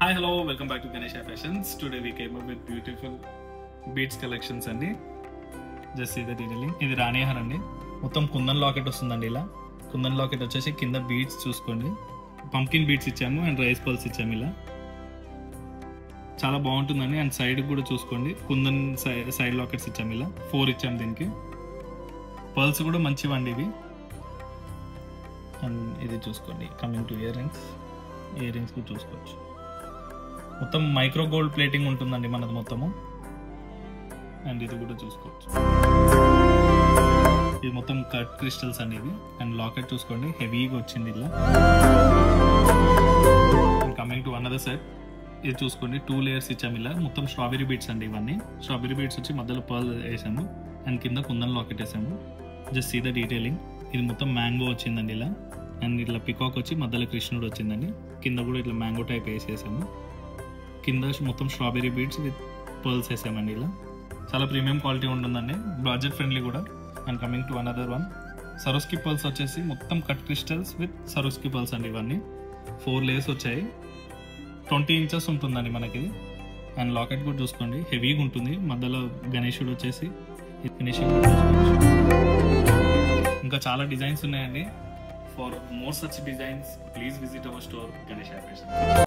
Hi, hello, welcome back to Ganesha Fashions. Today we came up with beautiful beads collections అండి. Just see the detailing. ఇది రాణిహార్ అండి. మొత్తం kundan locket వస్తుందండి. ఇలా kundan locket వచ్చేసి కింద బీడ్స్ చూసుకోండి. పంకిన్ బీడ్స్ ఇచ్చాము అండ్ రైస్ పల్స్ ఇచ్చాము. ఇలా చాలా బాగుంటుందండి. అండ్ సైడ్ కూడా చూసుకోండి, కుందన్ సైడ్ లాకెట్స్ ఇచ్చాము. ఇలా 4 ఇచ్చాము. దీనికి పర్ల్స్ కూడా మంచివండి ఇవి. అండ్ ఇది చూసుకోండి, కమింగ్ టు ఇయర్ రింగ్స్ కూడా చూసుకోవచ్చు. మొత్తం మైక్రో గోల్డ్ ప్లేటింగ్ ఉంటుందండి మనది మొత్తము. అండ్ ఇది కూడా చూసుకోవచ్చు. ఇది మొత్తం కట్ క్రిస్టల్స్ అండి ఇవి. అండ్ లాకెట్ చూసుకోండి, హెవీగా వచ్చింది ఇలా. And coming to another set, ఇది చూసుకోండి, 2 లేయర్స్ ఇచ్చాము. ఇలా మొత్తం స్ట్రాబెరీ బీడ్స్ అండి ఇవన్నీ. స్ట్రాబెరీ బీడ్స్ వచ్చి మధ్యలో పర్ల్ వేసాము అండ్ కింద కుందన్ లాకెట్ వేసాము. Just see the detailing. ఇది మొత్తం మ్యాంగో వచ్చిందండి ఇలా. అండ్ ఇట్లా పికాక్ వచ్చి మధ్యలో కృష్ణుడు వచ్చిందండి. కింద కూడా ఇట్లా మ్యాంగో టైప్ వేసేసాము. కింద మొత్తం స్ట్రాబెరీ బీడ్స్ విత్ పర్ల్స్ వేసామండి ఇలా. చాలా ప్రీమియం క్వాలిటీ ఉంటుందండి, బడ్జెట్ ఫ్రెండ్లీ కూడా. And coming to another one, సరోస్కి pearls వచ్చేసి మొత్తం కట్ క్రిస్టల్స్ విత్ సరోస్కి పర్ల్స్ అండి ఇవన్నీ. 4 లేయర్స్ వచ్చాయి. 20 ఇంచెస్ ఉంటుందండి మనకి. అండ్ లాకెట్ కూడా చూసుకోండి, హెవీగా ఉంటుంది. మధ్యలో గణేశుడు వచ్చేసి ఫినిషింగ్. ఇంకా చాలా డిజైన్స్ ఉన్నాయండి. For more such designs please visit our store Ganesha Fashions.